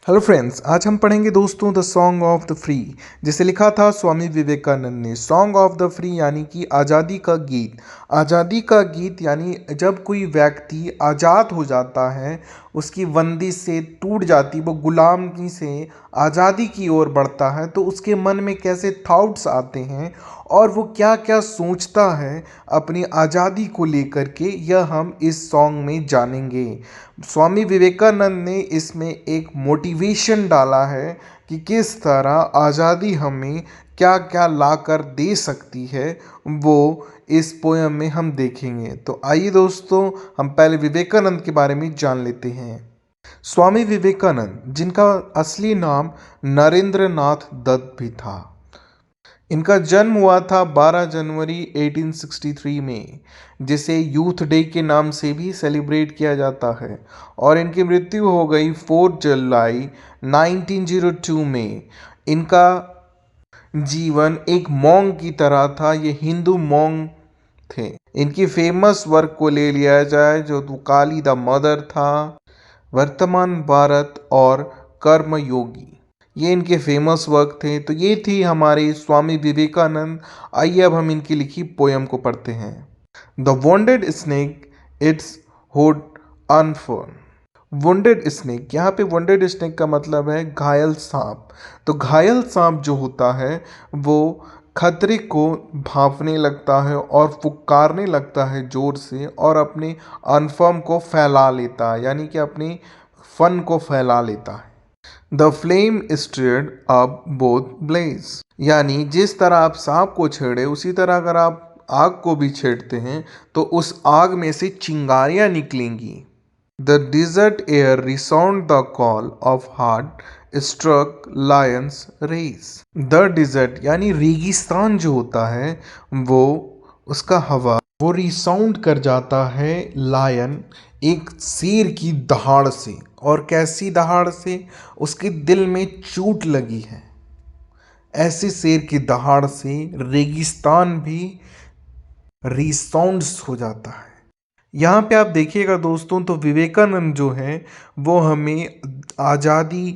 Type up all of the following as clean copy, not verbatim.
Hello friends, आज हम पढ़ेंगे दोस्तों the song of the free, जिसे लिखा था स्वामी विवेकानंद ने। सॉन्ग ऑफ द फ्री यानी कि आज़ादी का गीत। आज़ादी का गीत यानी जब कोई व्यक्ति आज़ाद हो जाता है, उसकी बंदिश से टूट जाती, वो गुलामी से आज़ादी की ओर बढ़ता है, तो उसके मन में कैसे थॉट्स आते हैं और वो क्या क्या सोचता है अपनी आज़ादी को लेकर के, यह हम इस सॉन्ग में जानेंगे। स्वामी विवेकानंद ने इसमें एक मोटिवेशन डाला है कि किस तरह आज़ादी हमें क्या क्या ला कर दे सकती है, वो इस पोयम में हम देखेंगे। तो आइए दोस्तों, हम पहले विवेकानंद के बारे में जान लेते हैं। स्वामी विवेकानंद, जिनका असली नाम नरेंद्र नाथ दत्त भी था, इनका जन्म हुआ था 12 जनवरी 1863 में, जिसे यूथ डे के नाम से भी सेलिब्रेट किया जाता है। और इनकी मृत्यु हो गई 4 जुलाई 1902 में। इनका जीवन एक मॉन्क की तरह था, ये हिंदू मॉन्क थे। इनकी फेमस वर्क को ले लिया जाए जो काली द मदर था, वर्तमान भारत और कर्मयोगी, ये इनके फेमस वर्क थे। तो ये थी हमारे स्वामी विवेकानंद। आइए अब हम इनकी लिखी पोयम को पढ़ते हैं। The wounded snake its hood unfurls. Wounded snake, यहाँ पे वुंडेड स्नेक का मतलब है घायल सांप। तो घायल सांप जो होता है वो खतरे को भांपने लगता है और फुकारने लगता है जोर से, और अपने अनफर्म को फैला लेता है, यानी कि अपने फन को फैला लेता है। The flame steered up both blaze, यानी जिस तरह आप सांप को छेड़े उसी तरह अगर आप आग को भी छेड़ते हैं तो उस आग में से चिंगारियां निकलेंगी। The desert air resound the call of heart struck lions race. The desert यानी रेगिस्तान जो होता है वो, उसका हवा वो रिसाउंड कर जाता है लायन, एक शेर की दहाड़ से। और कैसी दहाड़ से? उसके दिल में चोट लगी है, ऐसे शेर की दहाड़ से रेगिस्तान भी रिसाउंड्स हो जाता है। यहाँ पे आप देखिएगा दोस्तों, तो विवेकानंद जो हैं वो हमें आज़ादी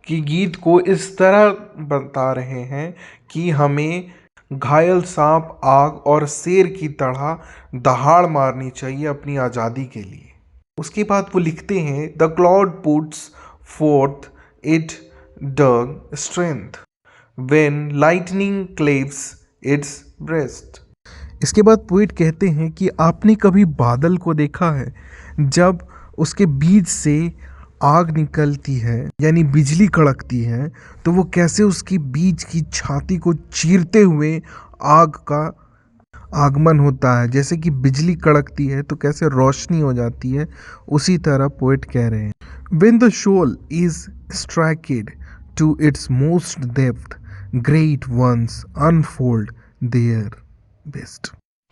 की गीत को इस तरह बता रहे हैं कि हमें घायल सांप, आग और शेर की तरह दहाड़ मारनी चाहिए अपनी आज़ादी के लिए। उसके बाद वो लिखते हैं, the cloud puts forth it dug strength when lightning cleaves its breast. इसके बाद पोइट कहते हैं कि आपने कभी बादल को देखा है जब उसके बीच से आग निकलती है, यानी बिजली कड़कती है, तो वो कैसे उसकी बीच की छाती को चीरते हुए आग का आगमन होता है। जैसे कि बिजली कड़कती है तो कैसे रोशनी हो जाती है, उसी तरह पोइट कह रहे हैं। When the shoal is striked to its most depth, great ones unfold their best.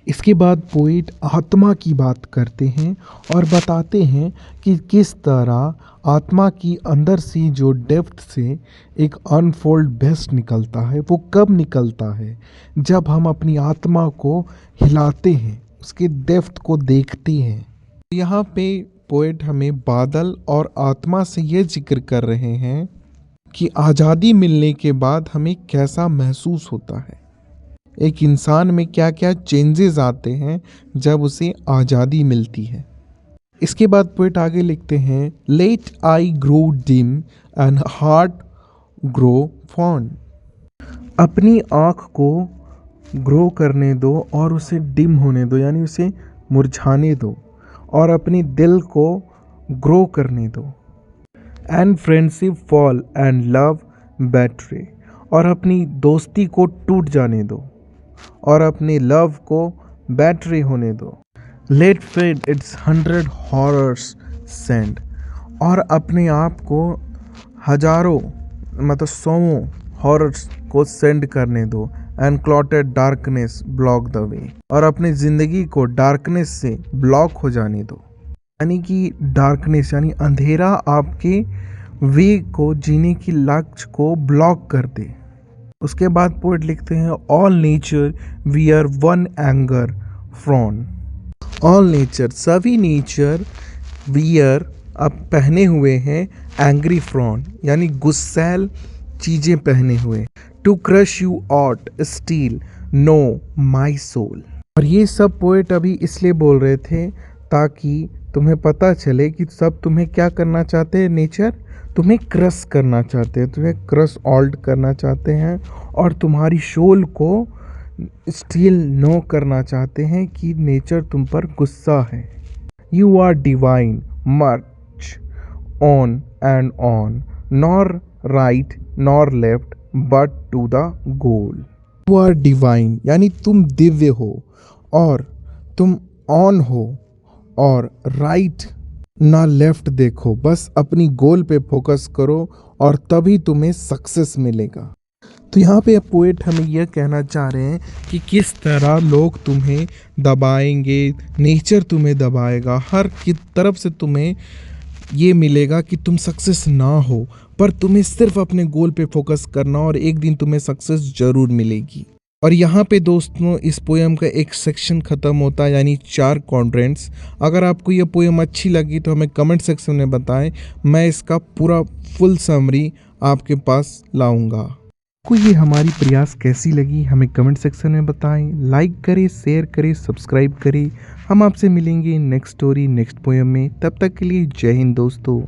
इसके बाद पोइट आत्मा की बात करते हैं और बताते हैं कि किस तरह आत्मा की अंदर से जो डेप्थ से एक अनफोल्ड बेस्ट निकलता है, वो कब निकलता है? जब हम अपनी आत्मा को हिलाते हैं, उसके डेप्थ को देखते हैं। यहाँ पे पोइट हमें बादल और आत्मा से ये जिक्र कर रहे हैं कि आज़ादी मिलने के बाद हमें कैसा महसूस होता है, एक इंसान में क्या क्या चेंजेस आते हैं जब उसे आज़ादी मिलती है। इसके बाद पोइट आगे लिखते हैं, let I grow dim and heart grow fond. अपनी आँख को ग्रो करने दो और उसे डिम होने दो, यानी उसे मुरझाने दो, और अपनी दिल को ग्रो करने दो। And friendship fall and love betray, और अपनी दोस्ती को टूट जाने दो और अपने लव को बैटरी होने दो। Let fade its 100 horrors send, और अपने आप को हजारों मतलब 100 हॉरर्स को सेंड करने दो। And clotted darkness block the way, और अपनी ज़िंदगी को डार्कनेस से ब्लॉक हो जाने दो, यानी कि डार्कनेस यानी अंधेरा आपके वे को, जीने की लक्ष्य को ब्लॉक कर दे। उसके बाद पोइट लिखते हैं, all nature wear one anger frown. All nature, सभी नेचर वियर अब पहने हुए हैं एंग्री फ्रॉन यानी गुस्सैल चीज़ें पहने हुए। To crush you ought still no my soul. और ये सब पोएट अभी इसलिए बोल रहे थे ताकि तुम्हें पता चले कि सब तुम्हें क्या करना चाहते हैं, नेचर तुम्हें क्रश करना चाहते हैं, तुम्हें क्रश ऑल्ट करना चाहते हैं और तुम्हारी सोल को स्टील नो करना चाहते हैं कि नेचर तुम पर गुस्सा है। You are divine much on and on nor right nor left but to the goal. You are divine यानी तुम दिव्य हो और तुम ऑन हो और राइट ना लेफ्ट देखो, बस अपनी गोल पे फोकस करो और तभी तुम्हें सक्सेस मिलेगा। तो यहाँ पे पोएट हमें यह कहना चाह रहे हैं कि किस तरह लोग तुम्हें दबाएंगे, नेचर तुम्हें दबाएगा, हर की तरफ से तुम्हें ये मिलेगा कि तुम सक्सेस ना हो, पर तुम्हें सिर्फ अपने गोल पे फोकस करना और एक दिन तुम्हें सक्सेस ज़रूर मिलेगी। और यहाँ पे दोस्तों इस पोएम का एक सेक्शन ख़त्म होता है यानी 4 क्वाड्रेंट्स। अगर आपको ये पोएम अच्छी लगी तो हमें कमेंट सेक्शन में बताएं, मैं इसका पूरा फुल समरी आपके पास लाऊंगा। आपको ये हमारी प्रयास कैसी लगी हमें कमेंट सेक्शन में बताएं। लाइक करें, शेयर करें, सब्सक्राइब करें। हम आपसे मिलेंगे नेक्स्ट स्टोरी नेक्स्ट पोएम में। तब तक के लिए जय हिंद दोस्तों।